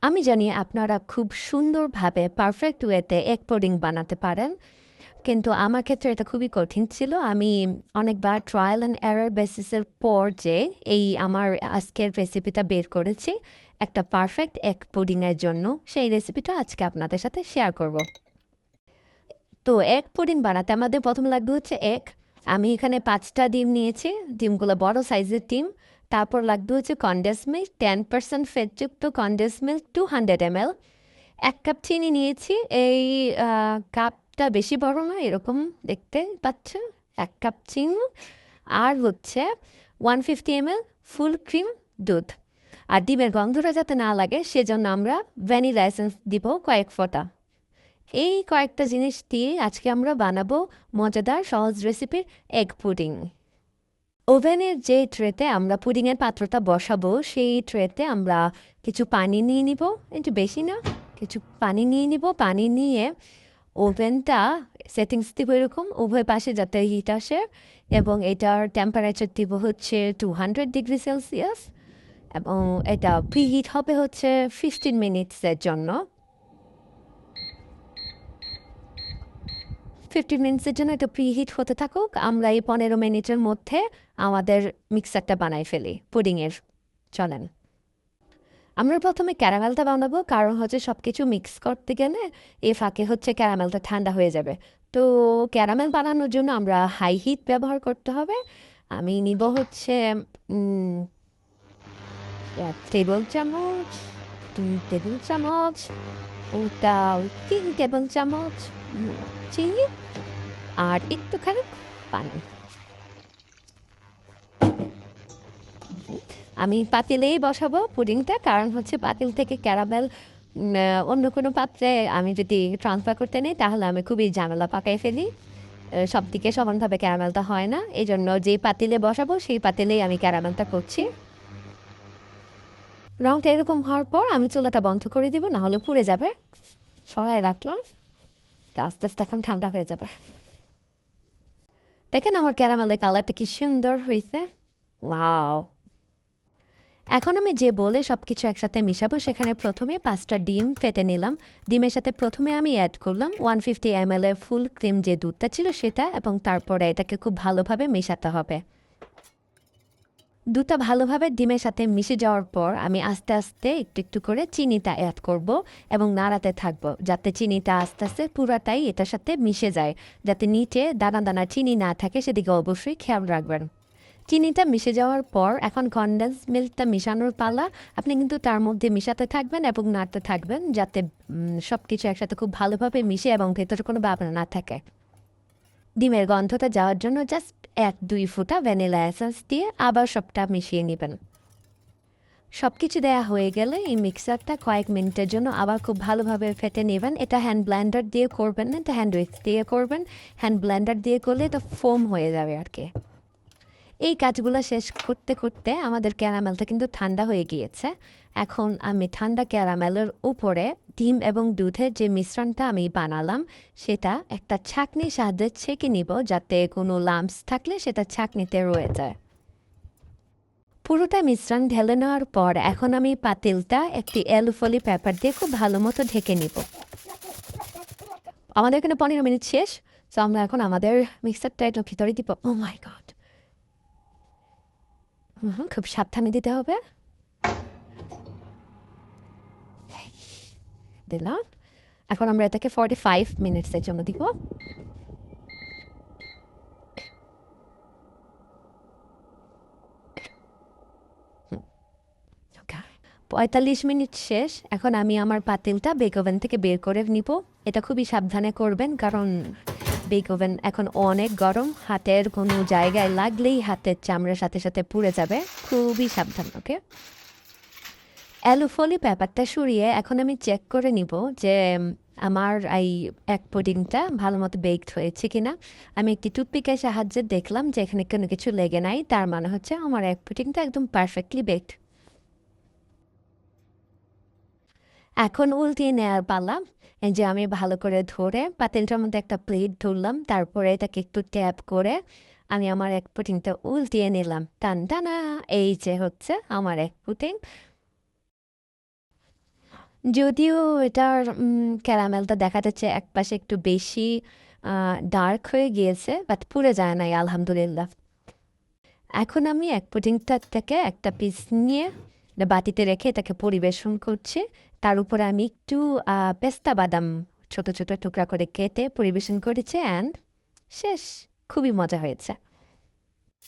আমি জানি আপনারা খুব সুন্দরভাবে পারফেক্ট ওয়েতে এগ পুডিং বানাতে পারেন, কিন্তু আমার ক্ষেত্রে এটা খুবই কঠিন ছিল। আমি অনেকবার ট্রায়াল অ্যান্ড এরর বেসিসের পর যে আমার আজকের রেসিপিটা বের করেছি একটা পারফেক্ট এগ পুডিংয়ের জন্য, সেই রেসিপিটা আজকে আপনাদের সাথে শেয়ার করব। তো এগ পুডিং বানাতে আমাদের প্রথম লাগবে হচ্ছে এগ। আমি এখানে 5টা ডিম নিয়েছি, ডিমগুলো বড় সাইজের ডিম। তারপর লাগবে হচ্ছে কনডেন্স মিল্ক, 10% ফেটযুক্ত কনডেন্স মিল্ক 200 ml। 1 কাপ চিনি নিয়েছি। এই কাপটা বেশি বড় না, এরকম দেখতে পাচ্ছেন। 1 কাপ চিনি। আর হচ্ছে 150 ml ফুল ক্রিম দুধ। আর ডিমের গন্ধটা যাতে না লাগে সেজন্য আমরা ভ্যানিলা এসেন্স দিব কয়েক ফোঁটা। এই কয়েকটা জিনিস দিয়ে আজকে আমরা বানাবো মজাদার সহজ রেসিপির এগ পুডিং। ওভেনের যে ট্রেতে আমরা পুডিংয়ের পাত্রটা বসাবো সেই ট্রেতে আমরা কিছু পানি নিয়ে নিব, একটু বেশি না, কিছু পানি নিয়ে নিব। পানি নিয়ে ওভেনটা সেটিংস দিব এরকম উভয় পাশে যাতে হিট আসে, এবং এটার টেম্পারেচার দিব হচ্ছে 200 ডিগ্রি সেলসিয়াস, এবং এটা প্রিহিট হবে হচ্ছে 15 মিনিটসের জন্য। 15 মিনিটসের জন্য এটা প্রিহিট হতে থাকুক। আমরা এই 15 মিনিটের মধ্যে আমাদের মিক্সারটা বানাই ফেলি পুডিংয়ের। চলেন, আমরা প্রথমে ক্যারামেলটা বানাবো, কারণ হচ্ছে সব কিছু মিক্স করতে গেলে এ ফাঁকে হচ্ছে ক্যারামেলটা ঠান্ডা হয়ে যাবে। তো ক্যারামেল বানানোর জন্য আমরা হাই হিট ব্যবহার করতে হবে। আমি নিব হচ্ছে 1 টেবিল চামচ, 2 টেবিল চামচ, ওটা 3 টেবিল চামচ চিনি, আর একটুখানি পানি। আমি পাতিলেই বসাবো পুডিংটা, কারণ হচ্ছে পাতিল থেকে ক্যারামেল অন্য কোনো পাত্রে আমি যদি ট্রান্সফার করতে নেই তাহলে আমি খুবই ঝামেলা পাকাই ফেলি। সব দিকে সমানভাবে ক্যারামেলটা হয় না, এই জন্য যেই পাতিলে বসাবো সেই পাতিলেই আমি ক্যারামেলটা করছি। রংটা এরকম হওয়ার পর আমি চুলাটা বন্ধ করে দিব, না হলে পুড়ে যাবে। সরাই রাখলাম, আস্তে আস্তে এখন ঠান্ডা হয়ে যাবে। দেখেন আমার ক্যারামেলের কালারটা কি সুন্দর হয়েছে। ওয়াও! এখন আমি যে বলে সব কিছু একসাথে মিশাবো সেখানে প্রথমে 5টা ডিম ফেটে নিলাম। ডিমের সাথে প্রথমে আমি অ্যাড করলাম 150 ml এর ফুল ক্রিম যে দুধটা ছিল সেটা, এবং তারপরে এটাকে খুব ভালোভাবে মেশাতে হবে। দুধটা ভালোভাবে ডিমের সাথে মিশে যাওয়ার পর আমি আস্তে আস্তে একটু একটু করে চিনিটা অ্যাড করব, এবং নাড়াতে থাকবো যাতে চিনিটা আস্তে আস্তে পুরাটাই এটার সাথে মিশে যায়, যাতে নিচে দানা দানা চিনি না থাকে সেদিকে অবশ্যই খেয়াল রাখবেন। চিনিটা মিশে যাওয়ার পর এখন কনডেন্স মিল্কটা মিশানোর পালা। আপনি কিন্তু তার মধ্যে মিশাতে থাকবেন এবং নাড়তে থাকবেন যাতে সব কিছু একসাথে খুব ভালোভাবে মিশে এবং ভেতরে কোনো ভাবনা না থাকে। ডিমের গন্ধটা যাওয়ার জন্য জাস্ট 1-2 ফোঁটা ভ্যানিলা এসেন্স দিয়ে আবার সবটা মিশিয়ে নেবেন। সব কিছু দেওয়া হয়ে গেলে এই মিক্সারটা কয়েক মিনিটের জন্য আবার খুব ভালোভাবে ফেটে নেবেন। এটা হ্যান্ড ব্লেন্ডার দিয়ে করবেন না, এটা হ্যান্ড উইক্স দিয়ে করবেন। হ্যান্ড ব্লেন্ডার দিয়ে করলে এটা ফোম হয়ে যাবে আর কি। এই কাজগুলো শেষ করতে করতে আমাদের ক্যারামেলটা কিন্তু ঠান্ডা হয়ে গিয়েছে। এখন আমি ঠান্ডা ক্যারামেলের উপরে ডিম এবং দুধের যে মিশ্রণটা আমি বানালাম সেটা একটা ছাঁকনির সাহায্যে ছেঁকে নিব, যাতে কোনো লাম্পস থাকলে সেটা ছাঁকনিতে রয়ে যায়। পুরোটা মিশ্রণ ঢেলে নেওয়ার পর এখন আমি পাতিলটা একটি অ্যালুফলি পেপার দিয়ে খুব ভালো মতো ঢেকে নিব। আমাদের এখানে 15 মিনিট শেষ, তো আমরা এখন আমাদের মিক্সারটা একটু ভিতরে দিব। ও মাই গড! খুব সাবধানে দিতে হবে। দিলাম। এখন আমরা এটাকে 45 মিনিটসের জন্য দিব। ওকে, 45 মিনিট শেষ। এখন আমি আমার পাতিলটা বেক ওভেন থেকে বের করে নিব। এটা খুবই সাবধানে করবেন, কারণ বেক ওভেন এখন অনেক গরম, হাতের কোনো জায়গায় লাগলেই হাতের চামড়ার সাথে সাথে পুড়ে যাবে। খুবই সাবধান, ওকে? অ্যালুফলি পেপারটা সরিয়ে এখন আমি চেক করে নিব যে আমার এই এক পুডিংটা ভালো মতো বেকড হয়েছে কিনা। আমি একটি টুথপিকের সাহায্যে দেখলাম যে এখানে কোনো কিছু লেগে নাই, তার মানে হচ্ছে আমার এক পুডিংটা একদম পারফেক্টলি বেকড। এখন উল্টিয়ে নেওয়ার পালা। এই যে আমি ভালো করে ধরে পাতিলটার মধ্যে একটা প্লেট ধরলাম, তারপরে এটাকে একটু ট্যাপ করে আমি আমার এক পুডিংটা উল্টিয়ে নিলাম। টান টানা! এই যে হচ্ছে আমার এক পুডিং। যদিও এটার ক্যারামেলটা দেখা যাচ্ছে একপাশে একটু বেশি ডার্ক হয়ে গিয়েছে, বাট পুড়ে যায় নাই আলহামদুলিল্লাহ। এখন আমি এক পুডিংটার থেকে একটা পিস নিয়ে এটা বাটিতে রেখে এটাকে পরিবেশন করছি। তার উপরে আমি একটু পেস্তা বাদাম ছোট ছোট টুকরা করে কেটে পরিবেশন করেছি, অ্যান্ড শেষ। খুবই মজা হয়েছে।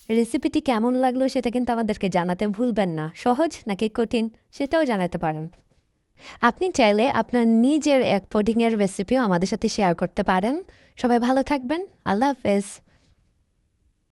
রেসিপিটি কেমন লাগলো সেটা কিন্তু আমাদেরকে জানাতে ভুলবেন না। সহজ নাকি কঠিন সেটাও জানাতে পারেন। আপনি চাইলে আপনার নিজের এক পুডিংয়ের রেসিপিও আমাদের সাথে শেয়ার করতে পারেন। সবাই ভালো থাকবেন। আল্লাহ হাফেজ।